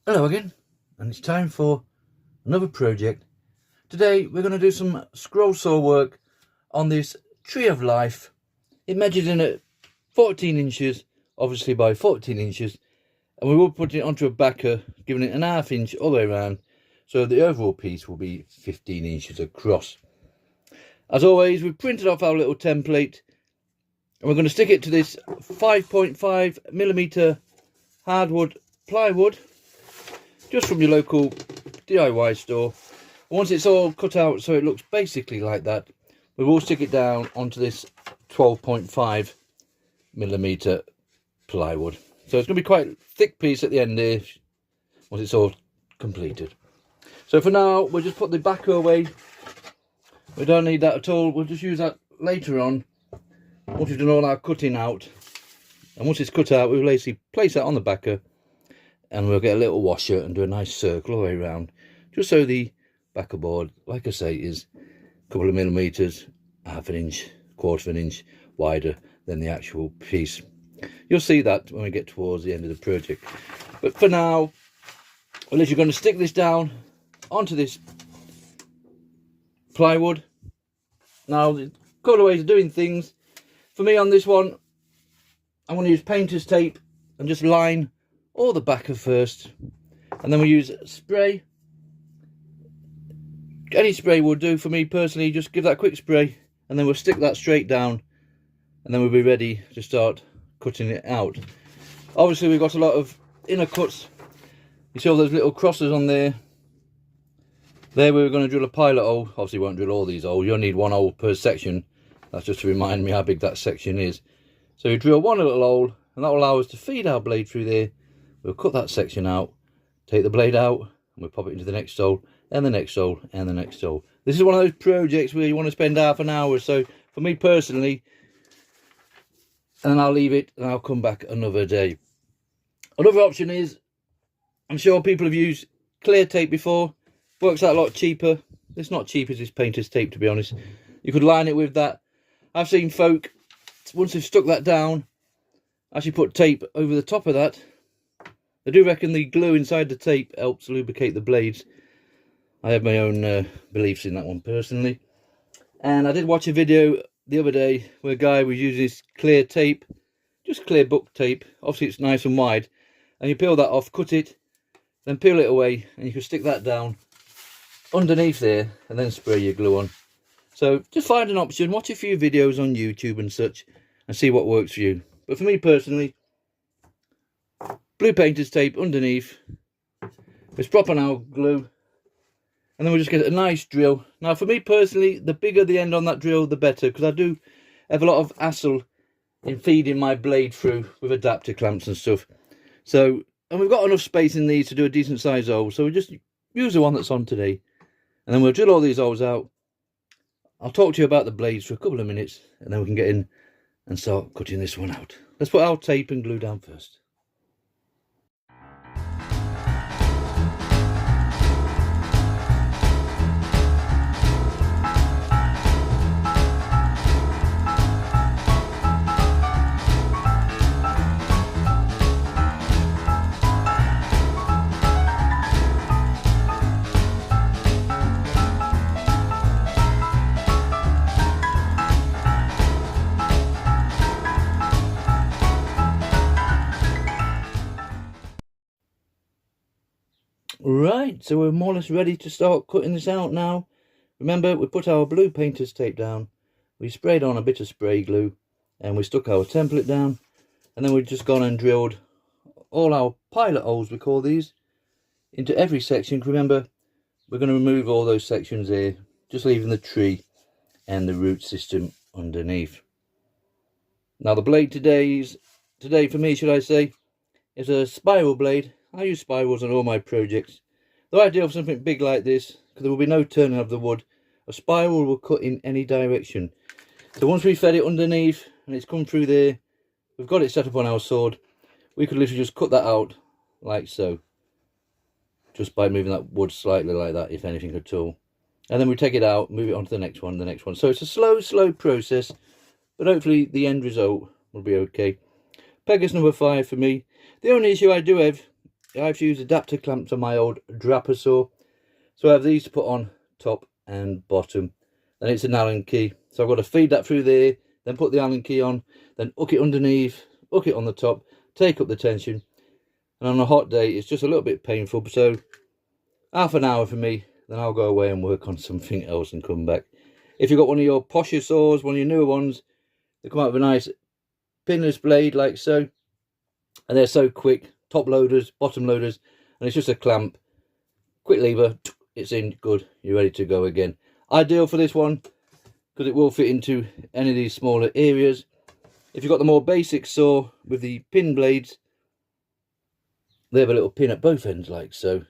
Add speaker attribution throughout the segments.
Speaker 1: Hello again, and it's time for another project. Today we're going to do some scroll saw work on this tree of life. It measured in at 14 inches, obviously by 14 inches, and we will put it onto a backer, giving it an ½ inch all the way around, so the overall piece will be 15 inches across. As always, we've printed off our little template, and we're going to stick it to this 5.5mm hardwood plywood, just from your local DIY store. Once it's all cut out so it looks basically like that, we will stick it down onto this 12.5mm plywood. So it's going to be quite a thick piece at the end here once it's all completed. So for now, we'll just put the backer away. We don't need that at all. We'll just use that later on once we've done all our cutting out. And once it's cut out, we'll basically place that on the backer, and we'll get a little washer and do a nice circle all the way around, just so the backer board, like I say, is a couple of millimeters, ½ inch, ¼ inch wider than the actual piece. You'll see that when we get towards the end of the project. But for now, we're literally going to stick this down onto this plywood. Now, a couple of ways of doing things. For me on this one, I'm going to use painter's tape and just line all the backer first, and then we use spray. Any spray will do. For me personally, just give that a quick spray, and then we'll stick that straight down, and then we'll be ready to start cutting it out. Obviously, we've got a lot of inner cuts. You see all those little crosses on there. There we're going to drill a pilot hole. Obviously, we won't drill all these holes. You only need one hole per section. That's just to remind me how big that section is. So we drill one little hole, and that will allow us to feed our blade through there. We'll cut that section out, take the blade out, and we'll pop it into the next hole, and the next hole, and the next hole. This is one of those projects where you want to spend ½ an hour or so, for me personally, and then I'll leave it and I'll come back another day. Another option is, I'm sure people have used clear tape before. Works out a lot cheaper. It's not cheap as this painter's tape, to be honest. You could line it with that. I've seen folk, once they've stuck that down, actually put tape over the top of that. I do reckon the glue inside the tape helps lubricate the blades. I have my own beliefs in that one personally. And I did watch a video the other day where a guy was using this clear tape, just clear book tape. Obviously it's nice and wide. And you peel that off, cut it, then peel it away, and you can stick that down underneath there and then spray your glue on. So just find an option, watch a few videos on YouTube and such, and see what works for you. But for me personally, blue painter's tape underneath, it's proper now glue, and then we'll just get a nice drill. Now for me personally, the bigger the end on that drill, the better, because I do have a lot of hassle in feeding my blade through with adapter clamps and stuff. So, and we've got enough space in these to do a decent size hole, so we'll just use the one that's on today, and then we'll drill all these holes out. I'll talk to you about the blades for a couple of minutes, and then we can get in and start cutting this one out. Let's put our tape and glue down first. Right, so we're more or less ready to start cutting this out now. Remember, we put our blue painter's tape down, we sprayed on a bit of spray glue, and we stuck our template down, and then we've just gone and drilled all our pilot holes, we call these, into every section. Remember, we're going to remove all those sections here, just leaving the tree and the root system underneath. Now the blade today for me, should I say, is a spiral blade. I use spirals on all my projects. The idea of something big like this, because there will be no turning of the wood, a spiral will cut in any direction. So once we fed it underneath and it's come through there, we've got it set up on our sword, we could literally just cut that out like so, just by moving that wood slightly like that, if anything at all. And then we take it out, move it on to the next one, So it's a slow process, but hopefully the end result will be okay. Pegas number 5 for me. The only issue I do have I have to use adapter clamps on my old draper saw. So I have these to put on top and bottom. And it's an Allen key. So I've got to feed that through there, then put the Allen key on, then hook it underneath, hook it on the top, take up the tension. And on a hot day, it's just a little bit painful. So half an hour for me, then I'll go away and work on something else and come back. If you've got one of your posher saws, one of your newer ones, they come out with a nice pinless blade like so. And they're so quick, top loaders, bottom loaders, and it's just a clamp. Quick lever, it's in, good, you're ready to go again. Ideal for this one, because it will fit into any of these smaller areas. If you've got the more basic saw with the pin blades, they have a little pin at both ends like so,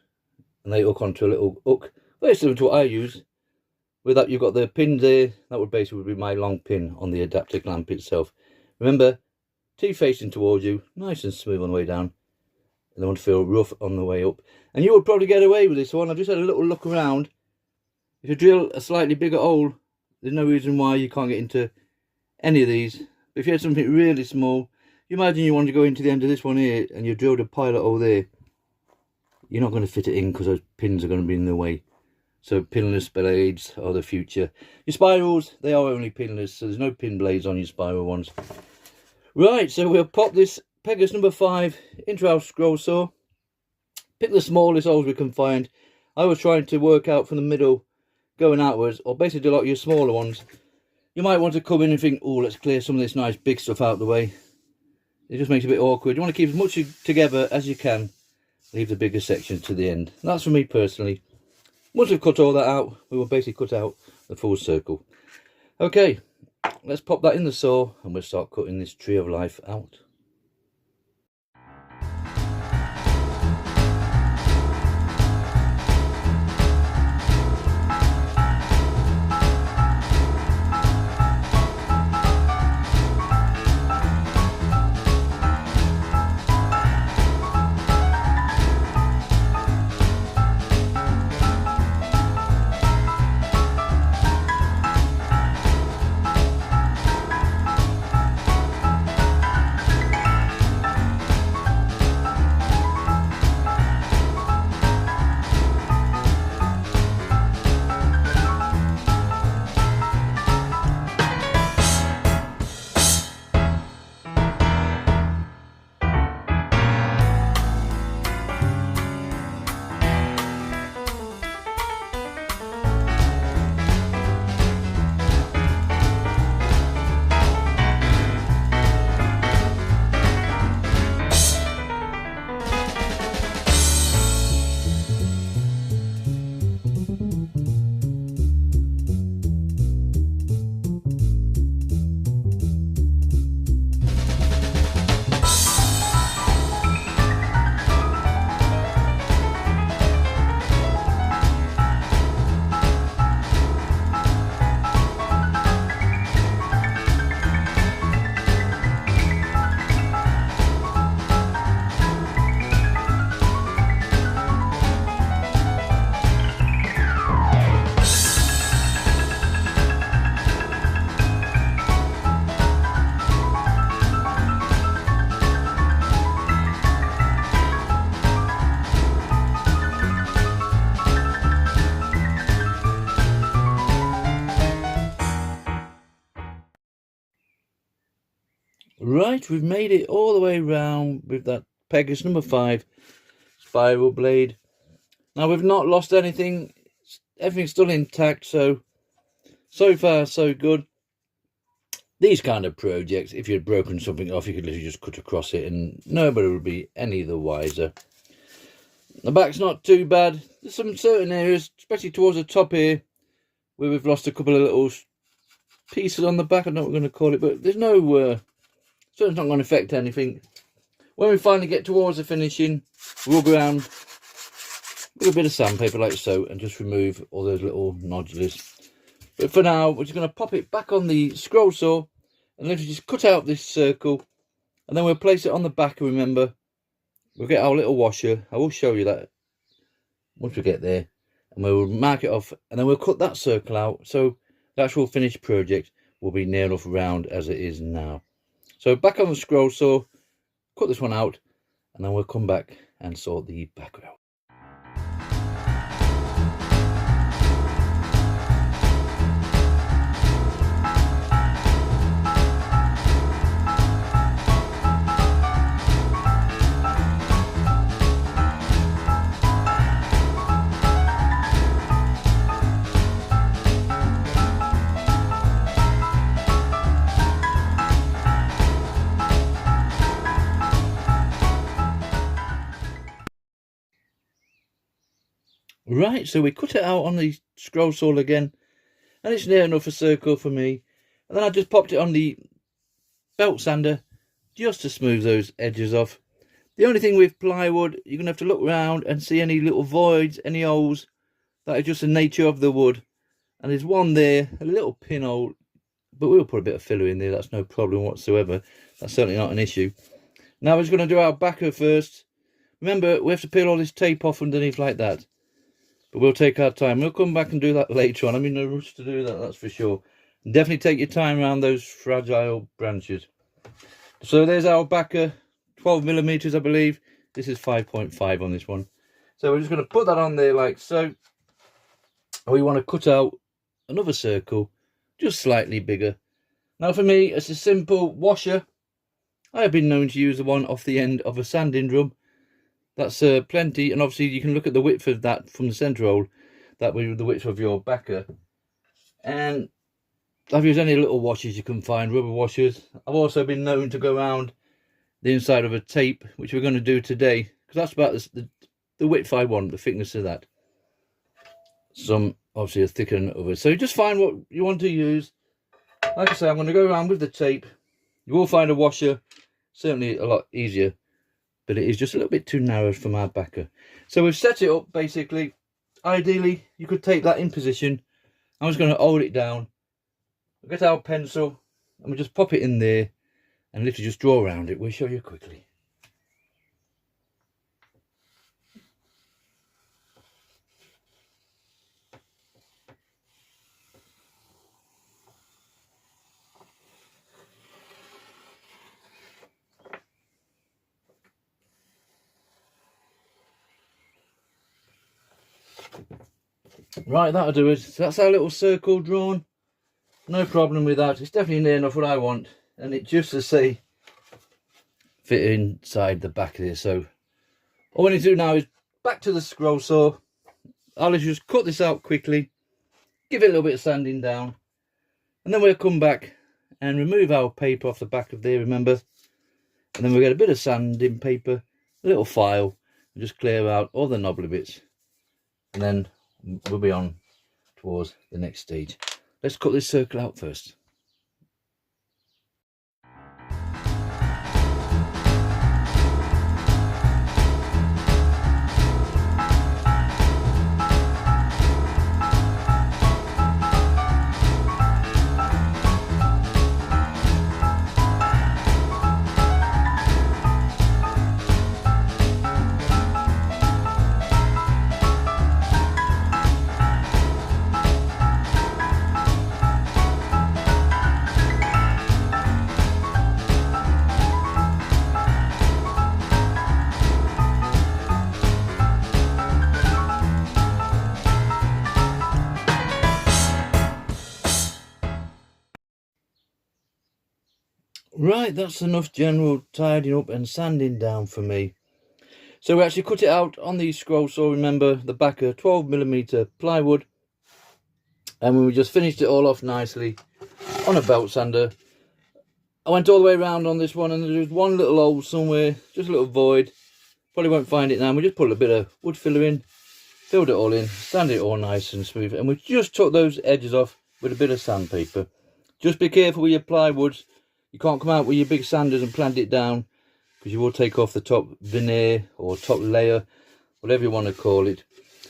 Speaker 1: and they hook onto a little hook, very similar to what I use. With that, you've got the pin there. That would basically be my long pin on the adapter clamp itself. Remember, teeth facing towards you, nice and smooth on the way down. And they want to feel rough on the way up. And you would probably get away with this one. I've just had a little look around. If you drill a slightly bigger hole, there's no reason why you can't get into any of these. But if you had something really small, you imagine you want to go into the end of this one here and you drilled a pilot hole there. You're not going to fit it in because those pins are going to be in the way. So pinless blades are the future. Your spirals, they are only pinless, so there's no pin blades on your spiral ones. Right, so we'll pop this Pegas number 5 into our scroll saw. Pick the smallest holes we can find. I was trying to work out from the middle going outwards, or basically do like your smaller ones. You might want to come in and think, oh, let's clear some of this nice big stuff out of the way. It just makes it a bit awkward. You want to keep as much together as you can. Leave the bigger section to the end. That's for me personally. Once we've cut all that out, we will basically cut out the full circle. Okay, let's pop that in the saw and we'll start cutting this tree of life out. Right, we've made it all the way around with that Pegas number 5 spiral blade. Now we've not lost anything, everything's still intact, so far so good. These kind of projects, if you'd broken something off, you could literally just cut across it and nobody would be any the wiser. The back's not too bad. There's some certain areas, especially towards the top here, where we've lost a couple of little pieces on the back. I don't know what we're going to call it, but there's no so it's not going to affect anything. When we finally get towards the finishing, we'll go around with a bit of sandpaper like so and just remove all those little nodulars. But for now, we're just going to pop it back on the scroll saw and literally just cut out this circle, and then we'll place it on the back. Remember, we'll get our little washer. I will show you that once we get there, and we'll mark it off, and then we'll cut that circle out, so the actual finished project will be near enough round as it is now. So back on the scroll saw, cut this one out, and then we'll come back and sort the backer out. Right, so we cut it out on the scroll saw again, and it's near enough a circle for me. And then I just popped it on the belt sander just to smooth those edges off. The only thing with plywood, you're going to have to look around and see any little voids, any holes. That is just the nature of the wood. And there's one there, a little pinhole, but we'll put a bit of filler in there, that's no problem whatsoever. That's certainly not an issue. Now we're just going to do our backer first. Remember, we have to peel all this tape off underneath like that. But we'll take our time. We'll come back and do that later on. I'm in no rush to do that, that's for sure. And definitely take your time around those fragile branches. So there's our backer, 12mm I believe. This is 5.5 on this one. So we're just going to put that on there like so. We want to cut out another circle, just slightly bigger. Now for me, it's a simple washer. I have been known to use the one off the end of a sanding drum. That's plenty, and obviously you can look at the width of that from the centre hole. That will be the width of your backer. And I've used any little washers you can find, rubber washers. I've also been known to go around the inside of a tape, which we're going to do today, because that's about the width I want, the thickness of that. Some obviously are thicker than others. So just find what you want to use. Like I say, I'm going to go around with the tape. You will find a washer, certainly a lot easier. But it is just a little bit too narrow for my backer. So we've set it up basically. Ideally, you could take that in position. I'm just going to hold it down. We'll get our pencil and we'll just pop it in there and literally just draw around it. We'll show you quickly. Right, that'll do it. So that's our little circle drawn. No problem with that. It's definitely near enough what I want. And it just to say fit inside the back of this. So all we need to do now is back to the scroll saw. I'll just cut this out quickly. Give it a little bit of sanding down. And then we'll come back and remove our paper off the back of there, remember. And then we'll get a bit of sanding paper, a little file, and just clear out all the knobbly bits. And then we'll be on towards the next stage. Let's cut this circle out first. Right, that's enough general tidying up and sanding down for me. So we actually cut it out on the scroll saw, remember, the backer, 12mm plywood. And we just finished it all off nicely on a belt sander. I went all the way around on this one and there's one little hole somewhere, just a little void. Probably won't find it now. We just put a bit of wood filler in, filled it all in, sanded it all nice and smooth. And we just took those edges off with a bit of sandpaper. Just be careful with your plywoods. You can't come out with your big sanders and plant it down, because you will take off the top veneer or top layer, whatever you want to call it.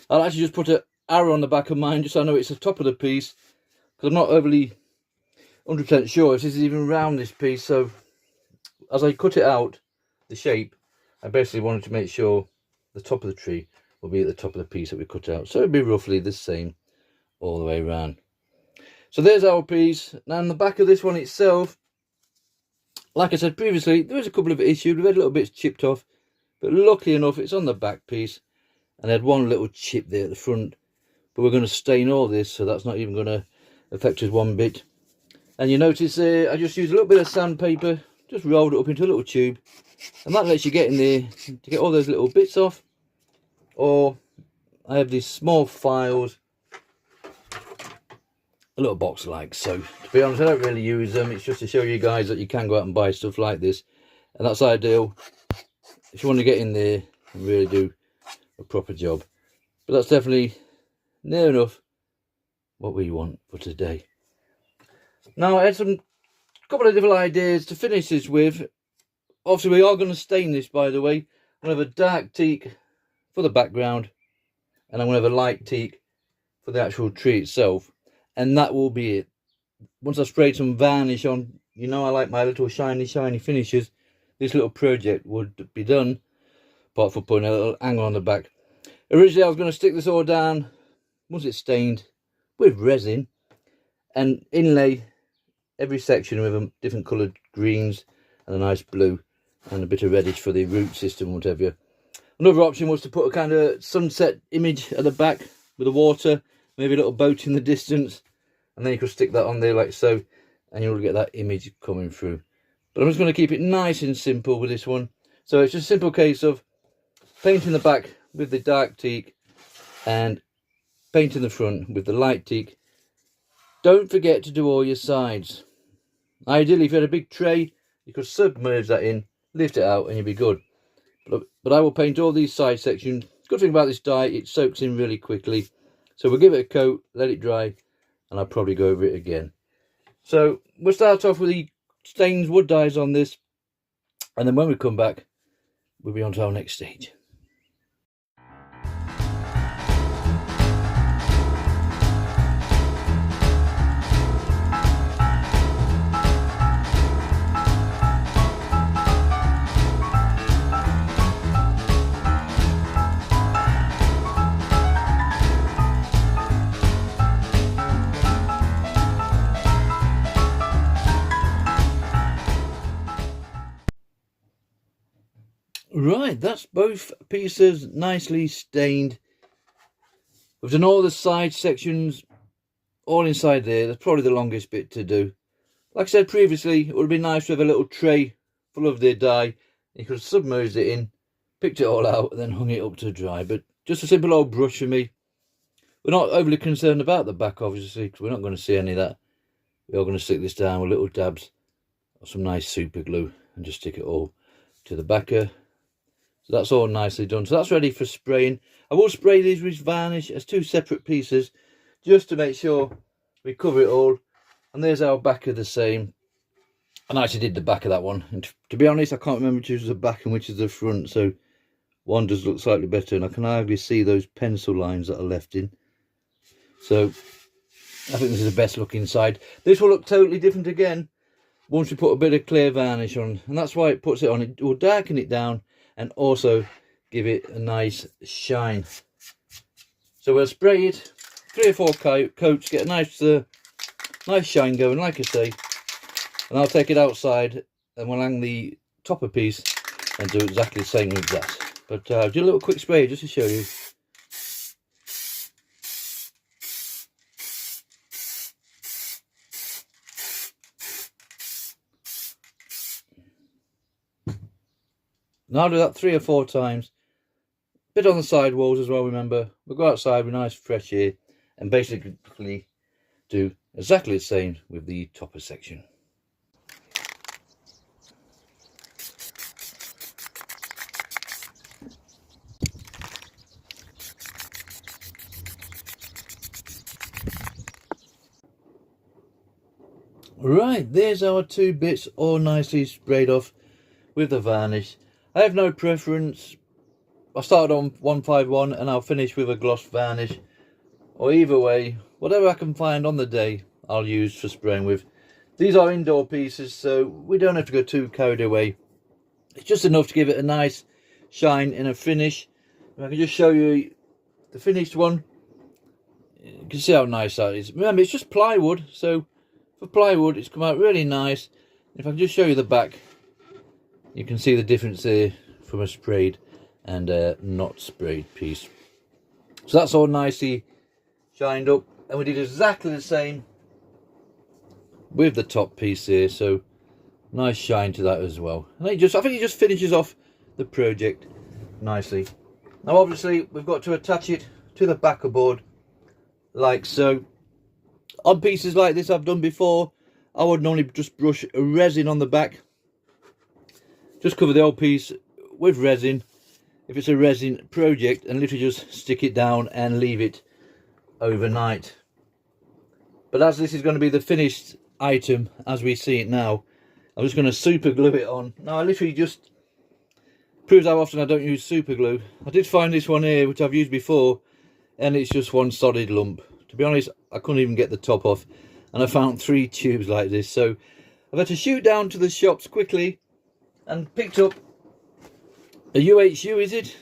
Speaker 1: I'll actually just put an arrow on the back of mine just so I know it's the top of the piece, because I'm not overly 100% sure if this is even round this piece. So as I cut it out, the shape, I basically wanted to make sure the top of the tree will be at the top of the piece that we cut out. So it'll be roughly the same all the way around. So there's our piece. Now on the back of this one itself, like I said previously, there is a couple of issues. We've had little bits chipped off. but luckily enough it's on the back piece, and I had one little chip there at the front, but we're going to stain all this, so that's not even going to affect us one bit. And you notice there I just used a little bit of sandpaper, just rolled it up into a little tube, and that lets you get in there to get all those little bits off. Or I have these small files, a little box like so. To be honest, I don't really use them. It's just to show you guys that you can go out and buy stuff like this, and that's ideal if you want to get in there and really do a proper job. But that's definitely near enough what we want for today. Now I had a couple of different ideas to finish this with. Obviously we are going to stain this, by the way. I'm going to have a dark teak for the background, and I'm going to have a light teak for the actual tree itself, and that will be it. Once I sprayed some varnish on, you know I like my little shiny finishes, this little project would be done, apart from putting a little angle on the back. Originally I was going to stick this all down, once it's stained, with resin, and inlay every section with a different coloured greens and a nice blue and a bit of reddish for the root system, whatever. Another option was to put a kind of sunset image at the back with the water, maybe a little boat in the distance, and then you could stick that on there like so, and you'll get that image coming through. But I'm just going to keep it nice and simple with this one. So it's just a simple case of painting the back with the dark teak and painting the front with the light teak. Don't forget to do all your sides. Ideally, if you had a big tray, you could submerge that in, lift it out, and you'll be good. But I will paint all these side sections. Good thing about this dye, it soaks in really quickly. So we'll give it a coat, let it dry, and I'll probably go over it again. So we'll start off with the stains wood dyes on this, and then when we come back, we'll be on to our next stage. Right, that's both pieces nicely stained. We've done all the side sections, all inside there. That's probably the longest bit to do. Like I said previously, it would be nice to have a little tray full of the dye. You could have submerged it in, picked it all out, and then hung it up to dry. But just a simple old brush for me. We're not overly concerned about the back, obviously, because we're not going to see any of that. We are going to stick this down with little dabs of some nice super glue and just stick it all to the backer. So that's all nicely done. So that's ready for spraying. I will spray these with varnish as two separate pieces, just to make sure we cover it all. And there's our backer the same. And I actually did the back of that one. And to be honest, I can't remember which is the back and which is the front. So one does look slightly better, and I can hardly see those pencil lines that are left in. So I think this is the best looking side. This will look totally different again once we put a bit of clear varnish on. And that's why it puts it on. It will darken it down and also give it a nice shine. So we'll spray it 3 or 4 coats, get a nice shine going, like I say, and I'll take it outside and we'll hang the topper piece and do exactly the same with that. But I'll do a little quick spray just to show you. And I'll do that 3 or 4 times. Bit on the side walls as well, remember. We'll go outside with nice fresh air and basically do exactly the same with the topper section. Right, there's our 2 bits all nicely sprayed off with the varnish. I have no preference. I started on 151 and I'll finish with a gloss varnish, or either way, whatever I can find on the day I'll use for spraying with. These are indoor pieces, so we don't have to go too carried away. It's just enough to give it a nice shine and a finish. If I can just show you the finished one, you can see how nice that is. Remember, it's just plywood, so for plywood it's come out really nice. If I can just show you the back, you can see the difference there from a sprayed. and a not sprayed piece. So that's all nicely shined up, and we did exactly the same with the top piece here, so nice shine to that as well. And I think it just finishes off the project nicely. Now obviously we've got to attach it to the backer board like so. On pieces like this I've done before, I would normally just brush resin on the back, just cover the whole piece with resin if it's a resin project, and literally just stick it down and leave it overnight. But as this is going to be the finished item as we see it now, I'm just going to super glue it on. Now I literally just proves how often I don't use super glue. I did find this one here which I've used before, and it's just one solid lump. To be honest, I couldn't even get the top off, and I found 3 tubes like this, so I've had to shoot down to the shops quickly and picked up a UHU, is it?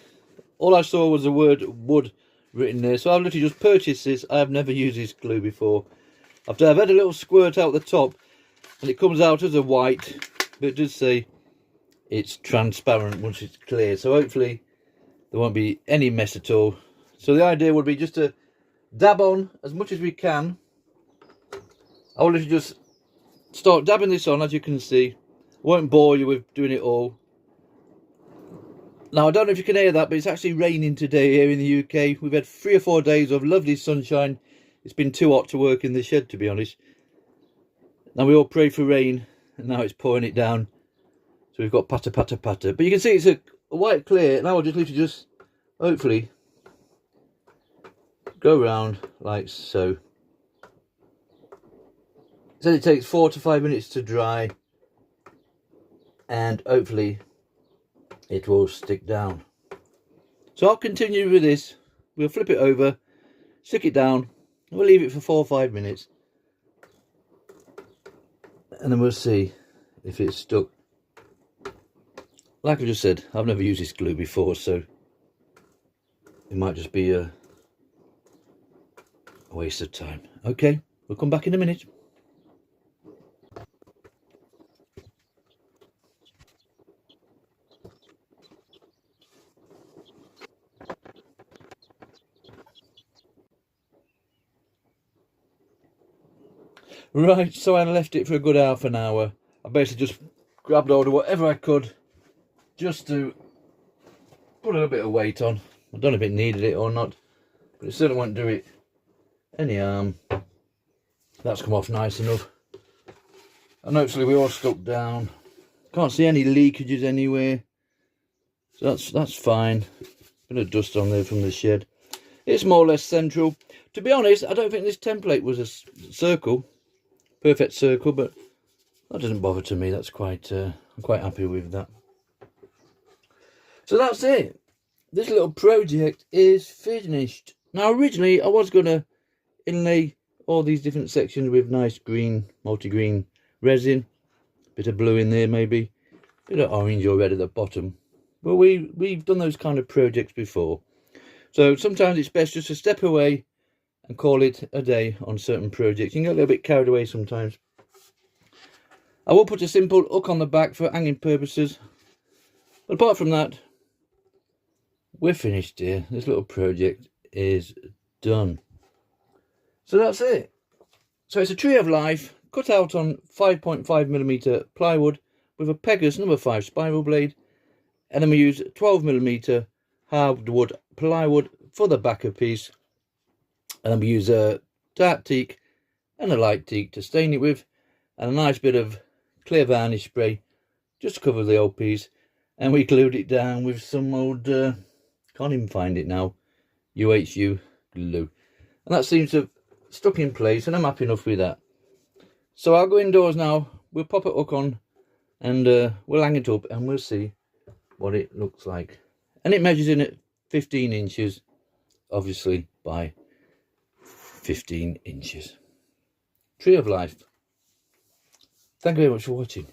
Speaker 1: All I saw was the word wood written there, so I've literally just purchased this. I have never used this glue before. I've had a little squirt out the top, and it comes out as a white, but it does say it's transparent once it's clear, so hopefully there won't be any mess at all. So the idea would be just to dab on as much as we can. I will literally just start dabbing this on, as you can see. I won't bore you with doing it all. Now I don't know if you can hear that, but it's actually raining today here in the UK. We've had 3 or 4 days of lovely sunshine. It's been too hot to work in the shed, to be honest. Now we all pray for rain, and now it's pouring it down. So we've got patter, patter, patter. But you can see it's a white clear. Now I'll just literally just, hopefully, go around like so. It said it takes 4 to 5 minutes to dry, and hopefully it will stick down. So I'll continue with this. We'll flip it over, stick it down, and we'll leave it for 4 or 5 minutes, and then we'll see if it's stuck. Like I just said, I've never used this glue before, so it might just be a waste of time. Okay, we'll come back in a minute. Right, so I left it for a good half an hour. I basically just grabbed hold of whatever I could just to put a little bit of weight on. I don't know if it needed it or not, but it certainly won't do it any harm. That's come off nice enough. And hopefully we're all stuck down. Can't see any leakages anywhere. So that's fine. Bit of dust on there from the shed. It's more or less central. To be honest, I don't think this template was a circle. Perfect circle, but that doesn't bother to me. That's quite I'm quite happy with that. So that's it. This little project is finished. Now originally I was going to inlay all these different sections with nice green, multi-green resin. Bit of blue in there maybe. Bit of orange or red at the bottom. But we've done those kind of projects before. So sometimes it's best just to step away and call it a day on certain projects. You can get a little bit carried away sometimes. I will put a simple hook on the back for hanging purposes. But apart from that, we're finished here. This little project is done. So that's it. So it's a tree of life cut out on 5.5mm plywood with a Pegas number 5 spiral blade. And then we use 12mm hardwood plywood for the backer piece. And then we use a dark teak and a light teak to stain it with, and a nice bit of clear varnish spray just to cover the whole piece. And we glued it down with some old, can't even find it now, UHU glue. And that seems to have stuck in place, and I'm happy enough with that. So I'll go indoors now, we'll pop a hook on, and we'll hang it up, and we'll see what it looks like. And it measures in at 15 inches, obviously, by 15 inches. Tree of life. Thank you very much for watching.